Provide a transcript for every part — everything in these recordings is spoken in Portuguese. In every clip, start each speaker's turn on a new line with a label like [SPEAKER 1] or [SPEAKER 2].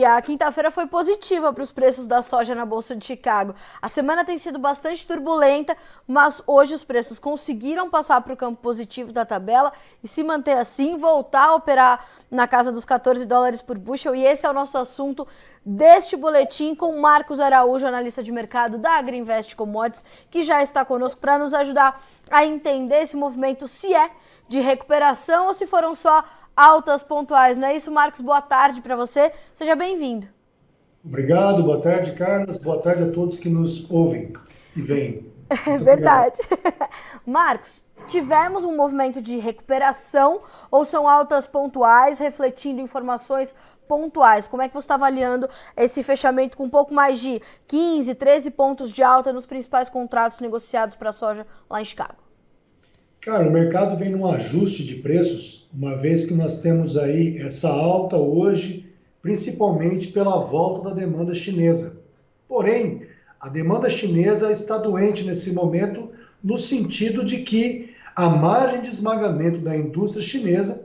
[SPEAKER 1] E a quinta-feira foi positiva para os preços da soja na Bolsa de Chicago. A semana tem sido bastante turbulenta, mas hoje os preços conseguiram passar para o campo positivo da tabela e se manter assim, voltar a operar na casa dos $14 por bushel. E esse é o nosso assunto deste boletim com Marcos Araújo, analista de mercado da Agriinvest Commodities, que já está conosco para nos ajudar a entender esse movimento, se é de recuperação ou se foram só altas pontuais. Não é isso, Marcos? Boa tarde para você. Seja bem-vindo.
[SPEAKER 2] Obrigado. Boa tarde, Carlos. Boa tarde a todos que nos ouvem e veem.
[SPEAKER 1] É verdade. Marcos, tivemos um movimento de recuperação ou são altas pontuais, refletindo informações pontuais? Como é que você está avaliando esse fechamento com um pouco mais de 15, 13 pontos de alta nos principais contratos negociados para a soja lá em Chicago?
[SPEAKER 2] Cara, o mercado vem num ajuste de preços, uma vez que nós temos aí essa alta hoje, principalmente pela volta da demanda chinesa. Porém, a demanda chinesa está doente nesse momento, no sentido de que a margem de esmagamento da indústria chinesa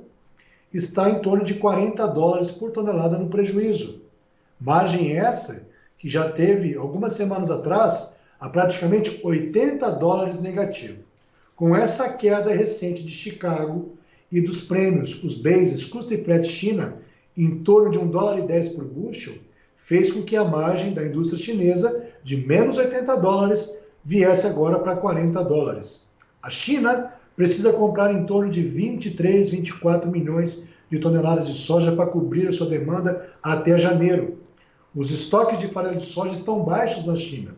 [SPEAKER 2] está em torno de $40 por tonelada no prejuízo. Margem essa que já teve, algumas semanas atrás, a praticamente $80 negativo. Com essa queda recente de Chicago e dos prêmios, os bases, custo e frete China, em torno de $1,10 por bushel, fez com que a margem da indústria chinesa de menos $80 viesse agora para $40. A China precisa comprar em torno de 23, 24 milhões de toneladas de soja para cobrir a sua demanda até janeiro. Os estoques de farelo de soja estão baixos na China.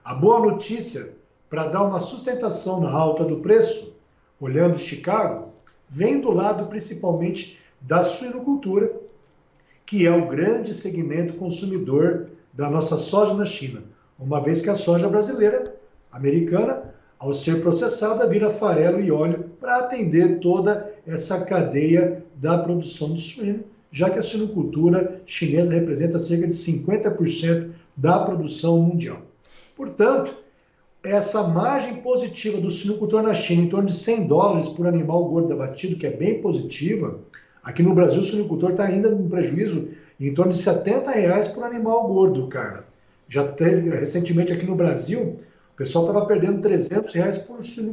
[SPEAKER 2] A boa notícia para dar uma sustentação na alta do preço, olhando Chicago, vem do lado principalmente da suinocultura, que é o grande segmento consumidor da nossa soja na China, uma vez que a soja brasileira, americana, ao ser processada, vira farelo e óleo para atender toda essa cadeia da produção de suíno, já que a suinocultura chinesa representa cerca de 50% da produção mundial. Portanto, essa margem positiva do suinocultor na China, em torno de $100 por animal gordo abatido, que é bem positiva. Aqui no Brasil, o suinocultor está ainda no prejuízo em torno de R$70 por animal gordo, cara. Já teve, recentemente aqui no Brasil, o pessoal estava perdendo R$300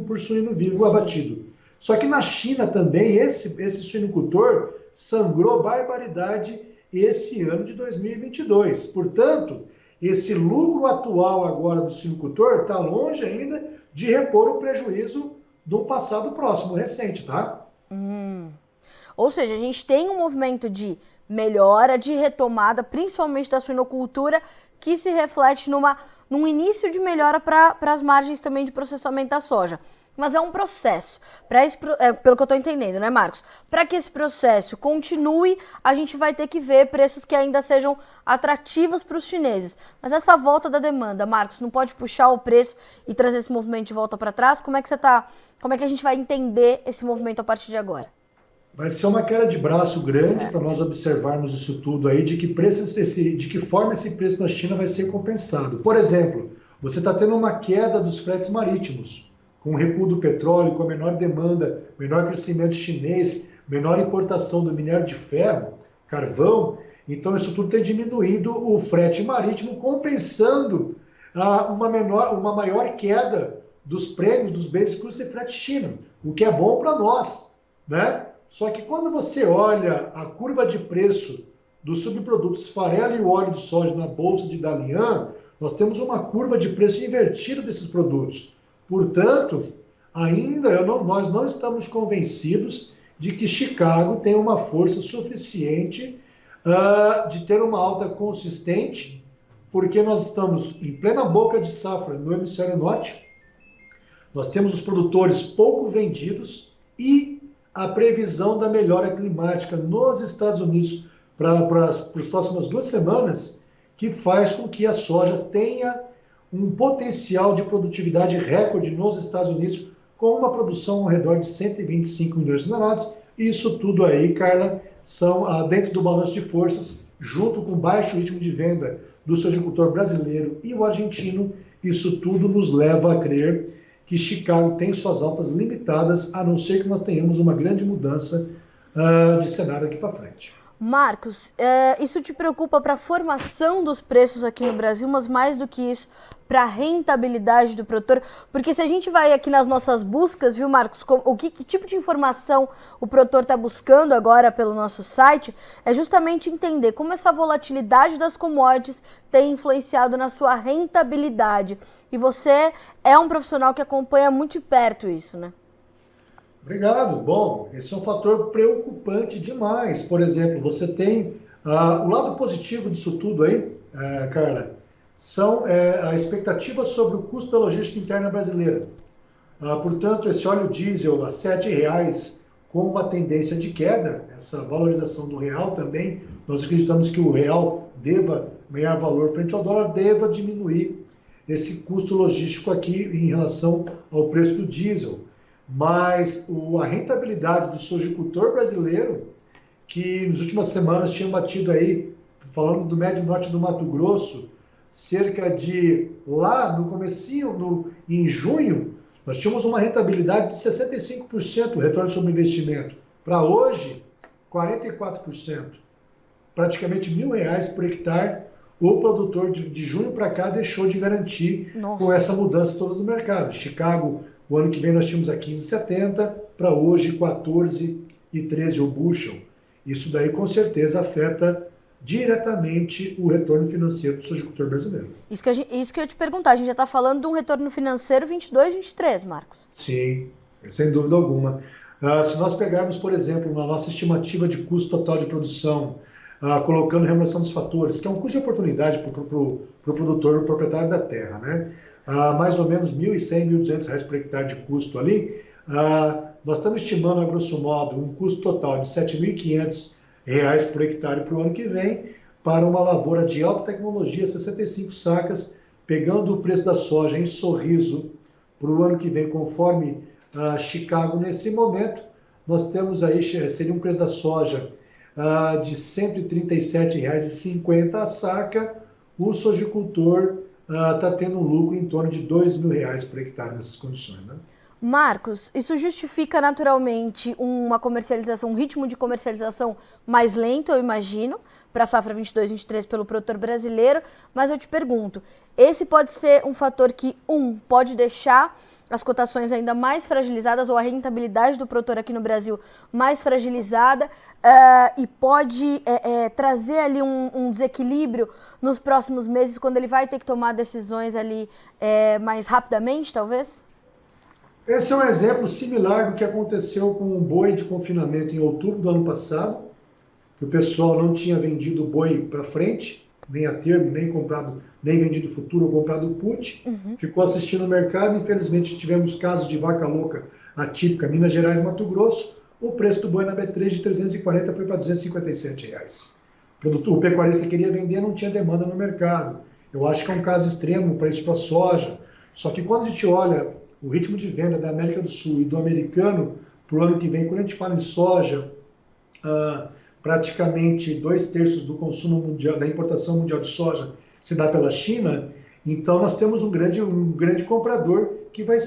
[SPEAKER 2] por suíno vivo abatido. Só que na China também, esse suinocultor sangrou barbaridade esse ano de 2022. Portanto, esse lucro atual agora do suinocultor está longe ainda de repor o prejuízo do passado próximo, recente, tá?
[SPEAKER 1] Ou seja, a gente tem um movimento de melhora, de retomada, principalmente da suinocultura, que se reflete num início de melhora para as margens também de processamento da soja. Mas é um processo, pelo que eu estou entendendo, né, Marcos? Para que esse processo continue, a gente vai ter que ver preços que ainda sejam atrativos para os chineses. Mas essa volta da demanda, Marcos, não pode puxar o preço e trazer esse movimento de volta para trás? Como é que a gente vai entender esse movimento a partir de agora?
[SPEAKER 2] Vai ser uma queda de braço grande para nós observarmos isso tudo aí, de que forma esse preço na China vai ser compensado. Por exemplo, você está tendo uma queda dos fretes marítimos, com o recuo do petróleo, com a menor demanda, menor crescimento chinês, menor importação do minério de ferro, carvão. Então isso tudo tem diminuído o frete marítimo, compensando uma maior queda dos prêmios dos bens de custo e frete China, o que é bom para nós, né? Só que quando você olha a curva de preço dos subprodutos farelo e óleo de soja na bolsa de Dalian, nós temos uma curva de preço invertida desses produtos. Portanto, ainda nós não estamos convencidos de que Chicago tem uma força suficiente de ter uma alta consistente, porque nós estamos em plena boca de safra no hemisfério norte, nós temos os produtores pouco vendidos e a previsão da melhora climática nos Estados Unidos para as próximas 2 semanas, que faz com que a soja tenha um potencial de produtividade recorde nos Estados Unidos, com uma produção ao redor de 125 milhões de toneladas. Isso tudo aí, Carla, são dentro do balanço de forças, junto com baixo ritmo de venda do sojicultor brasileiro e o argentino. Isso tudo nos leva a crer que Chicago tem suas altas limitadas, a não ser que nós tenhamos uma grande mudança de cenário aqui para frente.
[SPEAKER 1] Marcos, isso te preocupa para a formação dos preços aqui no Brasil, mas mais do que isso, para a rentabilidade do produtor? Porque se a gente vai aqui nas nossas buscas, viu, Marcos, que tipo de informação o produtor está buscando agora pelo nosso site, é justamente entender como essa volatilidade das commodities tem influenciado na sua rentabilidade. E você é um profissional que acompanha muito de perto isso, né?
[SPEAKER 2] Obrigado. Bom, esse é um fator preocupante demais. Por exemplo, você tem o lado positivo disso tudo aí, Carla, são a expectativa sobre o custo da logística interna brasileira. Portanto, esse óleo diesel a R$ 7,00 com uma tendência de queda, essa valorização do real também, nós acreditamos que o real deva ganhar valor frente ao dólar, deva diminuir esse custo logístico aqui em relação ao preço do diesel. Mas a rentabilidade do sojicultor brasileiro, que nas últimas semanas tinha batido aí, falando do médio norte do Mato Grosso, cerca de, lá no comecinho, em junho, nós tínhamos uma rentabilidade de 65%, o retorno sobre investimento. Para hoje, 44%. Praticamente R$ 1.000 por hectare, o produtor de junho para cá deixou de garantir. Nossa. Com essa mudança toda do mercado. Chicago, o ano que vem nós tínhamos a 15,70, para hoje 14,13 o bushel. Isso daí com certeza afeta diretamente o retorno financeiro do sojicultor brasileiro.
[SPEAKER 1] Isso que eu ia te perguntar, a gente já está falando de um retorno financeiro 22, 23, Marcos.
[SPEAKER 2] Sim, sem dúvida alguma. Se nós pegarmos, por exemplo, na nossa estimativa de custo total de produção, colocando remuneração dos fatores, que é um custo de oportunidade para o produtor, o proprietário da terra, né? Mais ou menos R$ 1.100, R$ 1.200 por hectare de custo ali, nós estamos estimando, a grosso modo, um custo total de R$ 7.500 por hectare para o ano que vem, para uma lavoura de alta tecnologia, 65 sacas, pegando o preço da soja em Sorriso para o ano que vem, conforme Chicago nesse momento, nós temos aí, seria um preço da soja de R$ 137,50 a saca, o sojicultor está tendo um lucro em torno de R$ 2.000 por hectare nessas condições, né?
[SPEAKER 1] Marcos, isso justifica naturalmente uma comercialização, um ritmo de comercialização mais lento, eu imagino, para a safra 22-23 pelo produtor brasileiro, mas eu te pergunto, esse pode ser um fator que, pode deixar as cotações ainda mais fragilizadas ou a rentabilidade do produtor aqui no Brasil mais fragilizada e pode trazer ali um desequilíbrio nos próximos meses, quando ele vai ter que tomar decisões ali mais rapidamente, talvez?
[SPEAKER 2] Esse é um exemplo similar do que aconteceu com o boi de confinamento em outubro do ano passado, que o pessoal não tinha vendido o boi para frente, nem a termo, nem comprado, nem vendido futuro ou comprado put, ficou assistindo o mercado. Infelizmente tivemos casos de vaca louca atípica, Minas Gerais, Mato Grosso, o preço do boi na B3 de 340 foi para R$ 257. O pecuarista queria vender, não tinha demanda no mercado. Eu acho que é um caso extremo para isso, para a soja. Só que quando a gente olha o ritmo de venda da América do Sul e do americano para o ano que vem, quando a gente fala em soja, praticamente 2/3 do consumo mundial, da importação mundial de soja se dá pela China. Então nós temos um grande comprador que vai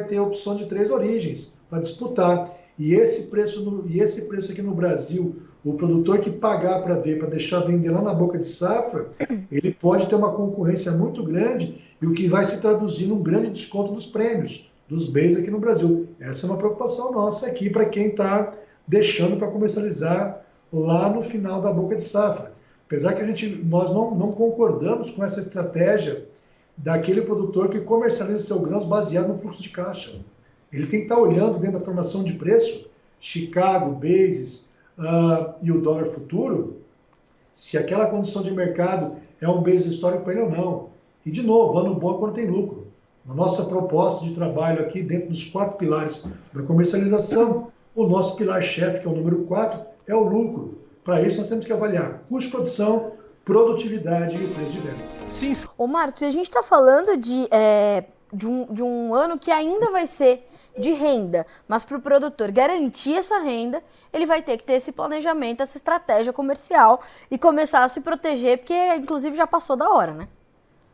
[SPEAKER 2] ter a opção de 3 origens para disputar. E esse preço aqui no Brasil, o produtor que pagar para deixar vender lá na boca de safra, ele pode ter uma concorrência muito grande, e o que vai se traduzir num grande desconto dos prêmios, dos bens aqui no Brasil. Essa é uma preocupação nossa aqui para quem está deixando para comercializar lá no final da boca de safra. Apesar que nós não concordamos com essa estratégia daquele produtor que comercializa seu grãos baseado no fluxo de caixa. Ele tem que estar olhando dentro da formação de preço, Chicago, Basis e o dólar futuro, se aquela condição de mercado é um base histórico para ele ou não. E, de novo, ano bom é quando tem lucro. Na nossa proposta de trabalho aqui, dentro dos 4 pilares da comercialização, o nosso pilar-chefe, que é o número 4, é o lucro. Para isso, nós temos que avaliar custo de produção, produtividade e o preço de venda.
[SPEAKER 1] Sim. Ô Marcos, a gente está falando de um ano que ainda vai ser de renda, mas para o produtor garantir essa renda, ele vai ter que ter esse planejamento, essa estratégia comercial e começar a se proteger, porque inclusive já passou da hora, né?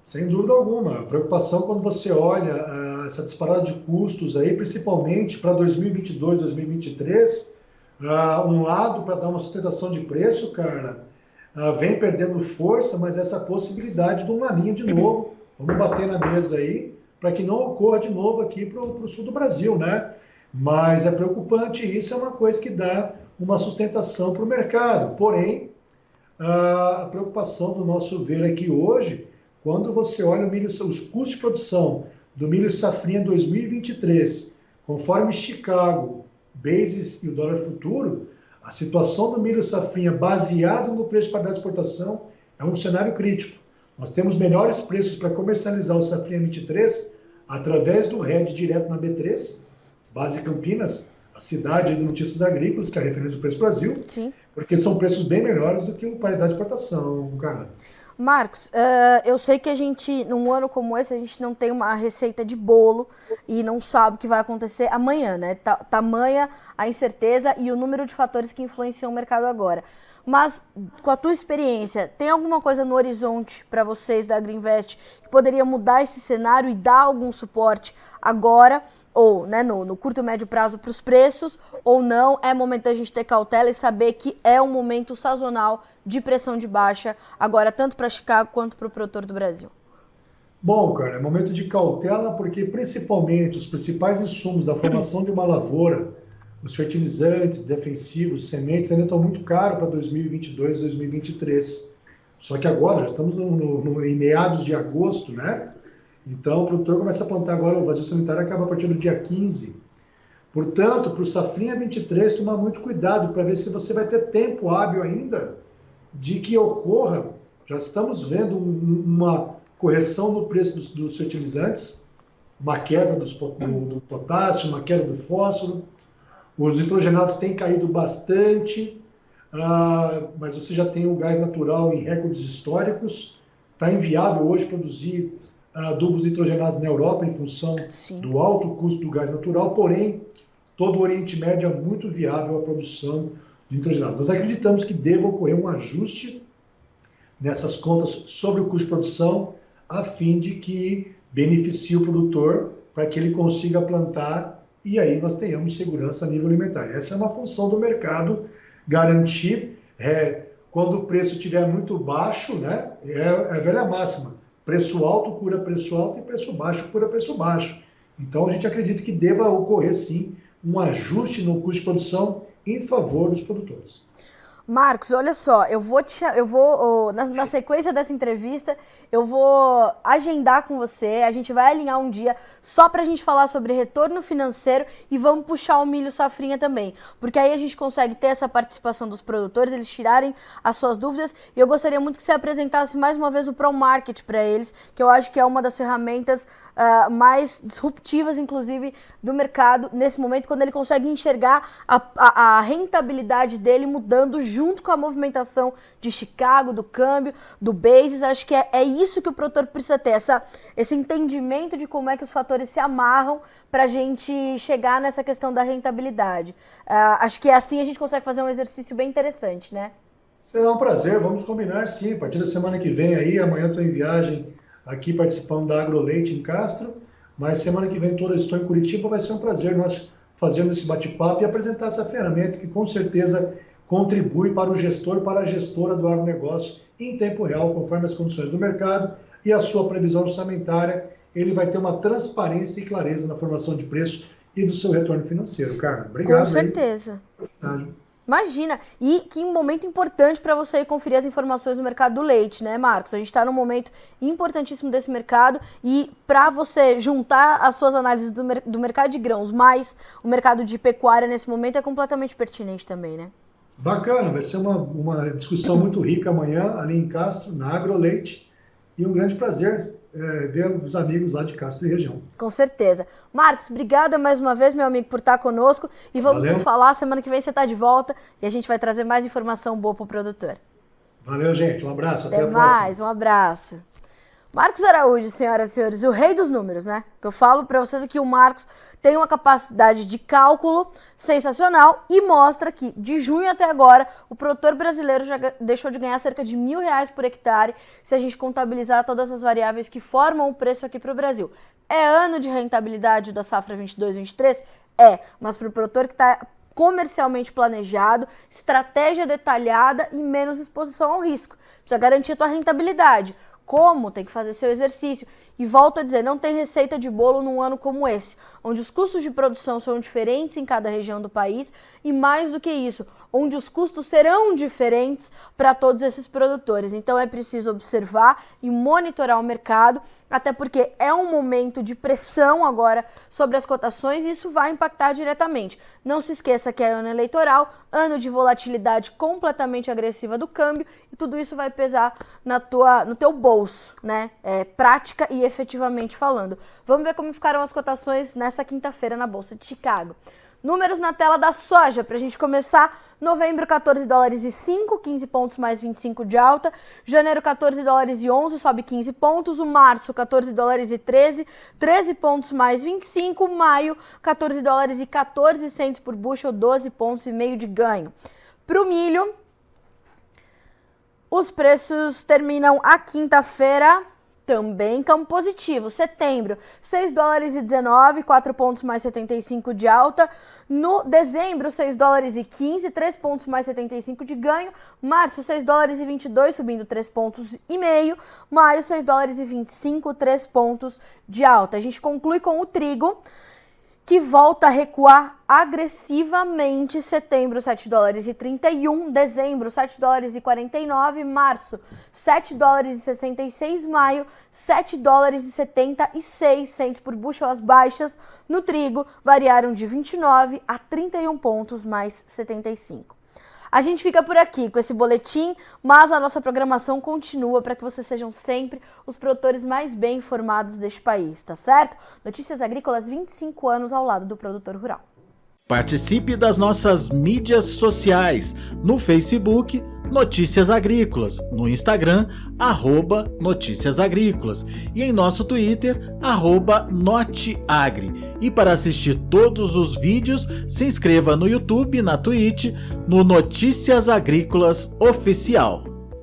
[SPEAKER 2] Sem dúvida alguma. A preocupação quando você olha essa disparada de custos aí, principalmente para 2022, 2023, Um lado para dar uma sustentação de preço, cara, vem perdendo força, mas essa possibilidade de uma linha de novo, vamos bater na mesa aí, para que não ocorra de novo aqui para o sul do Brasil, né? Mas é preocupante, isso é uma coisa que dá uma sustentação para o mercado. Porém, a preocupação do nosso ver aqui hoje, quando você olha o milho, os custos de produção do milho safrinha 2023, conforme Chicago, Basis e o dólar futuro, a situação do milho safrinha baseado no preço de paridade de exportação é um cenário crítico. Nós temos melhores preços para comercializar o safrinha 23 através do RED direto na B3, base Campinas, a cidade de notícias agrícolas, que é a referência do Preço Brasil,
[SPEAKER 1] Sim.
[SPEAKER 2] porque são preços bem melhores do que o paridade de exportação, cara.
[SPEAKER 1] Marcos, eu sei que a gente, num ano como esse, a gente não tem uma receita de bolo e não sabe o que vai acontecer amanhã, né? Tamanha a incerteza e o número de fatores que influenciam o mercado agora. Mas, com a tua experiência, tem alguma coisa no horizonte para vocês da Agriinvest que poderia mudar esse cenário e dar algum suporte agora, ou né, no curto e médio prazo para os preços, ou não? É momento da gente ter cautela e saber que é um momento sazonal de pressão de baixa, agora tanto para Chicago quanto para o produtor do Brasil.
[SPEAKER 2] Bom, cara, é momento de cautela porque principalmente os principais insumos da formação de uma lavoura, os fertilizantes, defensivos, sementes ainda estão muito caros para 2022, 2023. Só que agora, já estamos em meados de agosto, né? Então o produtor começa a plantar agora, o vazio sanitário acaba a partir do dia 15. Portanto, para o safrinha 23, tomar muito cuidado para ver se você vai ter tempo hábil ainda de que ocorra. Já estamos vendo uma correção no preço dos fertilizantes, uma queda do potássio, uma queda do fósforo. Os nitrogenados têm caído bastante, mas você já tem o gás natural em recordes históricos. Está inviável hoje produzir adubos nitrogenados na Europa em função do alto custo do gás natural, porém, todo o Oriente Médio é muito viável a produção de nitrogenado. Nós acreditamos que deva ocorrer um ajuste nessas contas sobre o custo de produção, a fim de que beneficie o produtor para que ele consiga plantar e aí nós tenhamos segurança a nível alimentar. Essa é uma função do mercado, garantir, quando o preço estiver muito baixo, né, é a velha máxima, preço alto cura preço alto e preço baixo cura preço baixo. Então a gente acredita que deva ocorrer sim um ajuste no custo de produção em favor dos produtores.
[SPEAKER 1] Marcos, olha só, na sequência dessa entrevista, eu vou agendar com você, a gente vai alinhar um dia só pra gente falar sobre retorno financeiro e vamos puxar o milho safrinha também, porque aí a gente consegue ter essa participação dos produtores, eles tirarem as suas dúvidas, e eu gostaria muito que você apresentasse mais uma vez o ProMarket para eles, que eu acho que é uma das ferramentas mais disruptivas, inclusive, do mercado nesse momento, quando ele consegue enxergar a rentabilidade dele mudando junto com a movimentação de Chicago, do câmbio, do Basis. Acho que é isso que o produtor precisa ter, esse entendimento de como é que os fatores se amarram para a gente chegar nessa questão da rentabilidade. Acho que assim a gente consegue fazer um exercício bem interessante, né?
[SPEAKER 2] Será um prazer, vamos combinar sim, a partir da semana que vem aí, amanhã estou em viagem aqui participando da AgroLeite em Castro, mas semana que vem toda estou em Curitiba, vai ser um prazer nós fazermos esse bate-papo e apresentar essa ferramenta que com certeza contribui para o gestor, para a gestora do agronegócio em tempo real, conforme as condições do mercado e a sua previsão orçamentária, ele vai ter uma transparência e clareza na formação de preço e do seu retorno financeiro. Carmen, obrigado.
[SPEAKER 1] Com certeza. Imagina, e que momento importante para você ir conferir as informações do mercado do leite, né, Marcos? A gente está num momento importantíssimo desse mercado e para você juntar as suas análises do mercado de grãos mais o mercado de pecuária nesse momento é completamente pertinente também, né?
[SPEAKER 2] Bacana, vai ser uma discussão muito rica amanhã ali em Castro, na AgroLeite, e um grande prazer ver os amigos lá de Castro e região.
[SPEAKER 1] Com certeza. Marcos, obrigada mais uma vez, meu amigo, por estar conosco. E vamos nos falar, semana que vem você está de volta e a gente vai trazer mais informação boa para o produtor.
[SPEAKER 2] Valeu, gente. Um abraço. Até a próxima.
[SPEAKER 1] Mais, um abraço. Marcos Araújo, senhoras e senhores, o rei dos números, né? Que eu falo para vocês aqui, o Marcos tem uma capacidade de cálculo sensacional e mostra que, de junho até agora, o produtor brasileiro já deixou de ganhar cerca de R$1.000 por hectare se a gente contabilizar todas as variáveis que formam o preço aqui para o Brasil. É ano de rentabilidade da safra 22-23? É, mas para o produtor que está comercialmente planejado, estratégia detalhada e menos exposição ao risco. Precisa garantir a tua rentabilidade. Como? Tem que fazer seu exercício. E volto a dizer, não tem receita de bolo num ano como esse, onde os custos de produção são diferentes em cada região do país e, mais do que isso, onde os custos serão diferentes para todos esses produtores. Então é preciso observar e monitorar o mercado, até porque é um momento de pressão agora sobre as cotações e isso vai impactar diretamente. Não se esqueça que é ano eleitoral, ano de volatilidade completamente agressiva do câmbio e tudo isso vai pesar no teu bolso, né? Prática e efetivamente falando. Vamos ver como ficaram as cotações nessa quinta-feira na Bolsa de Chicago. Números na tela da soja, para a gente começar. Novembro, 14 dólares e 5, 15 pontos mais 25 de alta. Janeiro, 14 dólares e 11, sobe 15 pontos. O março, 14 dólares e 13, 13 pontos mais 25. Maio, 14 dólares e 14 cents por bushel, 12 pontos e meio de ganho. Para o milho, os preços terminam a quinta-feira também campo positivo. Setembro, 6 dólares e 19, 4 pontos mais 75 de alta. No dezembro, 6 dólares e 15, 3 pontos mais 75 de ganho. Março, 6 dólares e 22, subindo 3 pontos e meio. Maio, 6 dólares e 25, 3 pontos de alta. A gente conclui com o trigo, que volta a recuar agressivamente. Setembro, 7 dólares e 31, dezembro, 7 dólares e 49, março, 7 dólares e 66, maio, 7 dólares e 76 cents por bushel. As baixas no trigo variaram de 29 a 31 pontos mais 75. A gente fica por aqui com esse boletim, mas a nossa programação continua para que vocês sejam sempre os produtores mais bem informados deste país, tá certo? Notícias Agrícolas, 25 anos ao lado do produtor rural.
[SPEAKER 3] Participe das nossas mídias sociais, no Facebook, Notícias Agrícolas, no Instagram, @Notícias Agrícolas e em nosso Twitter, @Noteagri. E para assistir todos os vídeos, se inscreva no YouTube, na Twitch, no Notícias Agrícolas Oficial.